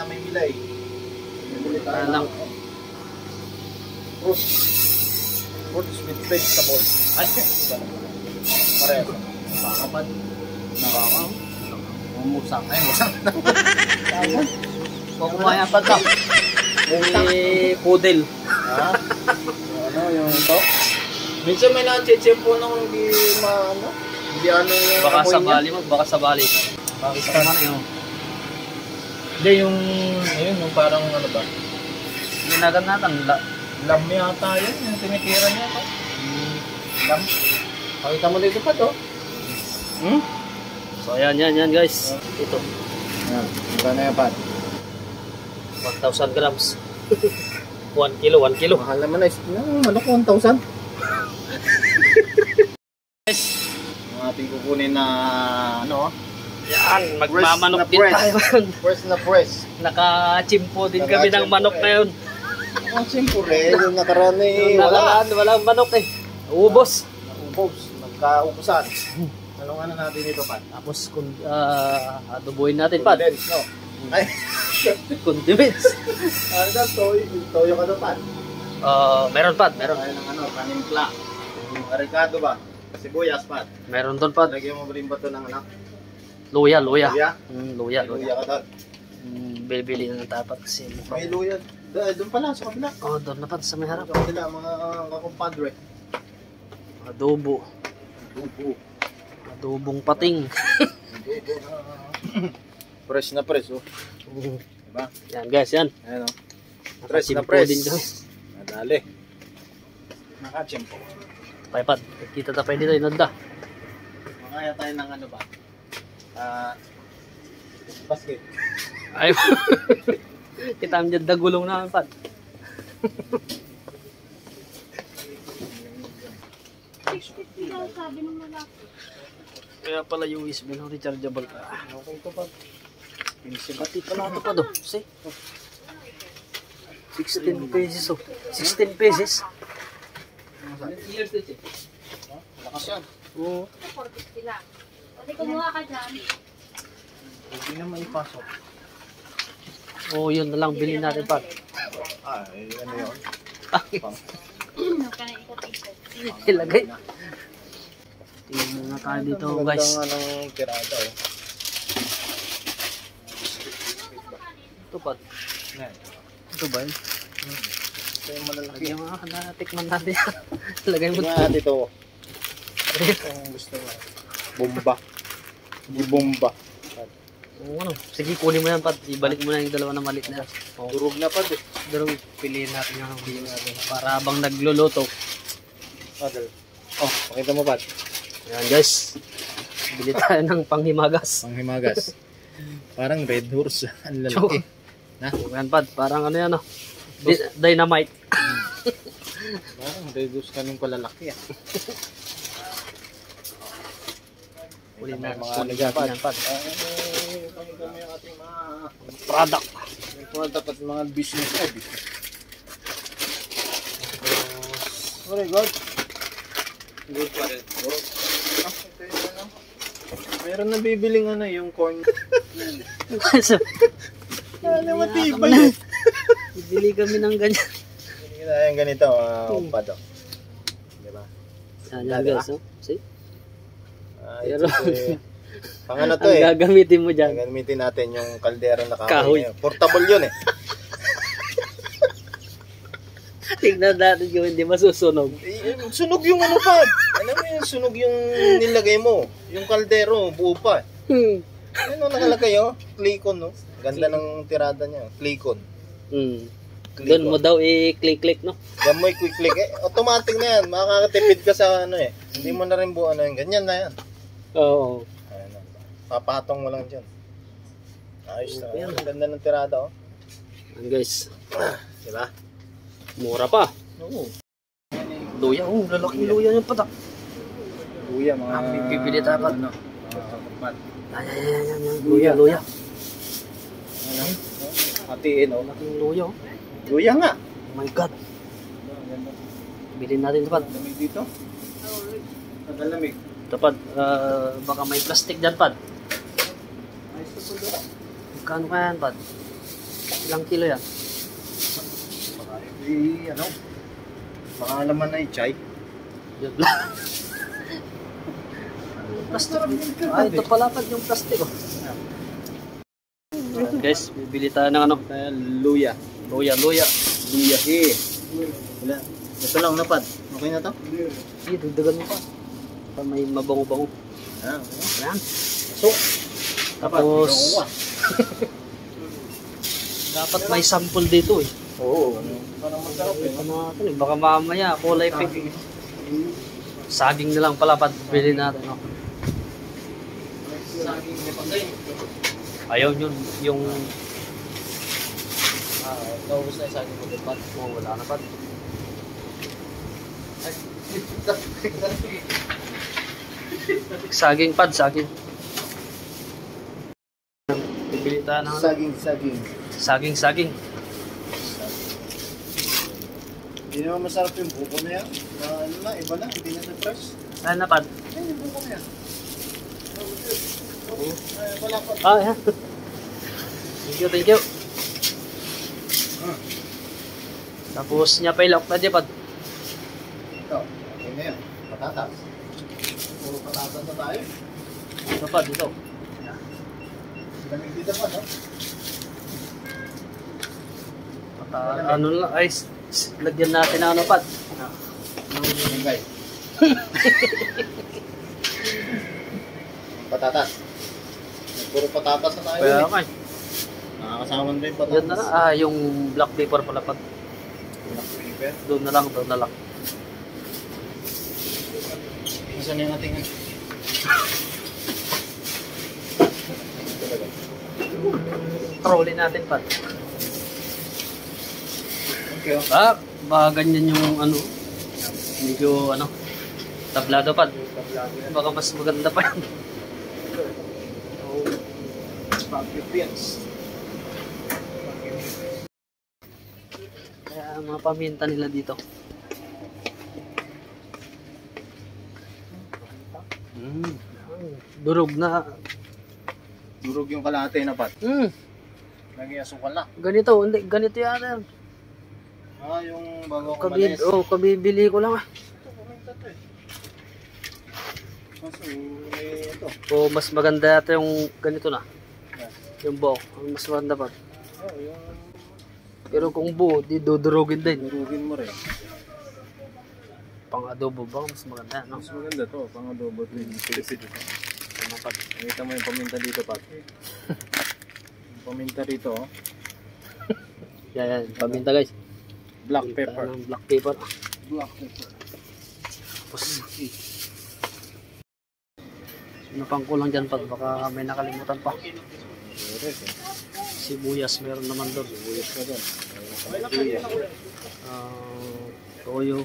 na may milay. Bibili tayo Lang. Fruits with vegetables. Ay, pareho. Nakakapad. Nakaka. Umusang. Ay, musang. Kung kumaya pa ka. Poodle. Ha? Ano yung ito? Minsan may na-cheche po nung hindi maano. Hindi ano yung Baka amoy sa niya. bali mo, baka sa bali. Bakit ka naman yun? Hindi yung, ayun, yung parang ano ba? Ginagan natin. Lam yata yun, yung tinitira niya. No? Lam. Pakita mo dito pa to. So yan guys. Ito. Yan, magkano yan pa? 1,000 grams. 1 kilo, 1 kilo. Mahal naman na. Manok 1,000. Guys, Ang ating kukunin na ano, yan, magmamanok din press. tayo. press na press. Naka-chimpo din kami ng manok na yun. Ang siyempre, yung nakaraan eh, Yung wala. walang manok eh. Ubos. Ubos, nagkaubusan. Anong ano natin ito, Pat? Tapos kung adobohin natin pa. Condensed, no? Ay, Condiments. ano daw, toyo ka daw, Pat? Meron pa, meron. Tayo ng ano, panimpla. Arigado ba? Sibuyas, Pat. Meron doon pa. Lagyan mo ba rin ba ito ng anak? Luya. Luya? Luya. Luya ka daw. Bili na ng tapat kasi. May luya. Doon pala, sa kabila. Doon na pa sa may harap. Sa kabila, mga kakumpadre. Adobo. Adobong pating. Press na press, oh. Diba? Yan guys, yan. Ayan, oh. Press na Nakachimpo press. din kami. Nadali. Nakachimpo. Paypad, kita tapay dito, inanda. Makaya tayo ng ano ba? Basket. Ay, kita ang dyan dagulong namin, Pad. Sabi ng malaki. Kaya pala yung USB ng rechargeable ka. Okay ito pa. Pati pala ito pa do. See? 16 pesos oh. 16 pesos. Lakas yan. Oo. 450 lang. Pati kumuha ka dyan. Hindi na maipasok. Oh, yun na lang bilhin natin, Pad. Ano yun? Huwag ka na ikot-ikot. Ilagay. Tingnan muna tayo dito, guys. Magandang anong tirada, oh. Ito, Pad. Yan. Ito ba yun? Ito yung malalaki. Lagyan mo na, tikman natin. Lagay mo. Yan, ito. Ang gusto mo. Bomba. Di bomba. Oo, ano. Sige, kunin mo yan, Pad. Ibalik mo na yung dalawa na malit na. Oh. Durog na pa, eh. Pero piliin natin yung bilhin natin. Para habang nagluluto. Oh, pakita mo, Pat. Ayan, guys. Bili tayo ng panghimagas. Panghimagas. Parang red horse. Ang lalaki. Na? Ayan, Pad. Parang ano yan, oh. Dynamite. Parang red horse ka nung palalaki, ah. Uli na Mga mga alagapad. yan, Pad. Pakita mo yung ating mga Product. dapat mga business. Very good. Good pa rin. Ito yung ano. Meron na bibiling ano yung corn. So, Ano matibay. bibili kami ng ganyan. Hindi na yung ganito. Umpado. Diba? Yan, guys. Oh. See? Ito eh. Pang ano to Ang eh. gagamitin mo dyan. Gagamitin natin yung kaldero na Kahoy. kahoy. Portable yun eh. Tignan natin kung hindi masusunog. Sunog yung ano pa. Alam mo yung sunog yung nilagay mo. Yung kaldero, buo pa. Ano nakalagay oh? Clicon no? Ganda ng tirada niya. Clicon. Doon mo daw i-click-click, no? Diyan mo i-quick-click eh. Automatic na yan. Makakatipid ka sa ano eh. Hindi mo na rin buo ano yung ganyan na yan. Oo. Ayan, papatong mo lang dyan. Ayos na. Okay. Ang ganda ng tirada oh. Yan, guys. Diba? Mura pa. Oo. Luya. Oh, lalaking luya yung patak. Luya mga... Pipili dapat. Ano? Yan. Luya. Ano? Hatiin oh. Lalaking luya, oh. Luya nga. Oh my God. Bilhin natin ito, Pad. Lamig dito. Nagalamig. Ito, Pad. Baka may plastic dyan, Pad. Ayos na po doon. Magkano kaya yan, Pad? Ilang kilo yan? Baka ano? Baka laman na yung chai. Yan lang. Plastic. Ah, ito pala pag yung plastic. Oh. Guys, bibili tayo ng ano? Luya. Luya. Luya. Wala. Ito lang napad. Okay na to? Sige, dagdagan mo pa. Para may mabango-bango. Ah, Ayan. so, Tapos, dapat may sample dito eh. oo. Parang masarap eh. Ito natin eh. Baka mamaya kulay pink. Saging na lang pala pag bili natin. No? Saging na pagay. Ayaw yun, yung Naubos na yung saging mo din, pad. oh, wala na pa. Saging pad, saging. Bibili tayo ng ano? Saging. Hindi naman masarap yung buko na yan. Ano na, iba na, hindi na fresh. Ano na pad? Ay, yung buko na yan. Ay, wala pa. Ah, yan. Thank you. Tapos niya pa ilok na dyan pad. Ito, okay na yan. Patatas. Puro patatas na tayo. Ito pad, ito. Lamig dito pa, no? Ano lang, ay, lagyan natin ng ano pad. Lamigay. Patatas. Puro patatas na tayo. Kaya eh. okay. Nakakasama na yung patatas. Yan na lang. Ah, yung black paper pala pad. Black pepper. Doon na lang. Nasaan yung ating ano? Trolley natin pad. Okay, oh. Ah, baka ganyan yung ano. Medyo ano. Tablado pad. Baka mas maganda pa yan. Pag-pipians. Kaya mga paminta nila dito. Durog na. Durog yung kalahati na pat. Lagi asukal na. Ganito, hindi. Ganito yata yan. Ah, yung bago ko malis. Kabibili ko lang ah. Ito, kumenta to eh. Kaso, ito. O mas maganda yata yung ganito na. Yung buo. Ang mas maganda pa. Oh, yung Pero kung buo, di dudurugin din. durugin mo rin. Pang adobo ba? Mas maganda, no? Mas maganda to, pang adobo to yung Pilipid. Ano pa? Nakita mo yung paminta dito, Pat. Yung paminta dito, oh. Yan. Paminta guys. Black Paminta pepper. ng black pepper. Black pepper. Tapos, ano pang kulang dyan pa? Baka may nakalimutan pa. Sibuyas meron naman doon. Sibuyas ka doon. Toyo.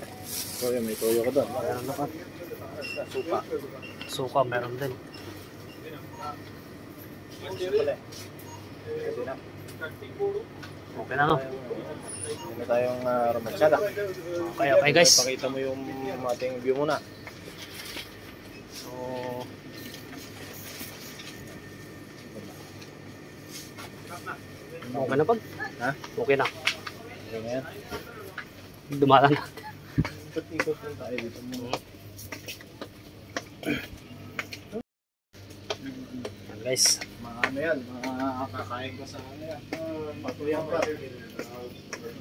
Toyo, may toyo ka doon. Meron na pa. Suka. Suka meron din. Okay na no? Hindi na tayong ramatsada. Okay guys. Pakita mo yung ating view muna. So, okay na pa? Ha? Okay na. Okay na yan. Dumalan na. Ikot-ikot lang tayo dito mo. Yan guys. Ano yan, makakain ko sa ano yan. Pato yan pa.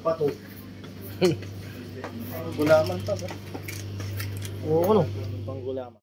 Pato. Gulaman pa ba? Oo ano? Pang gulaman.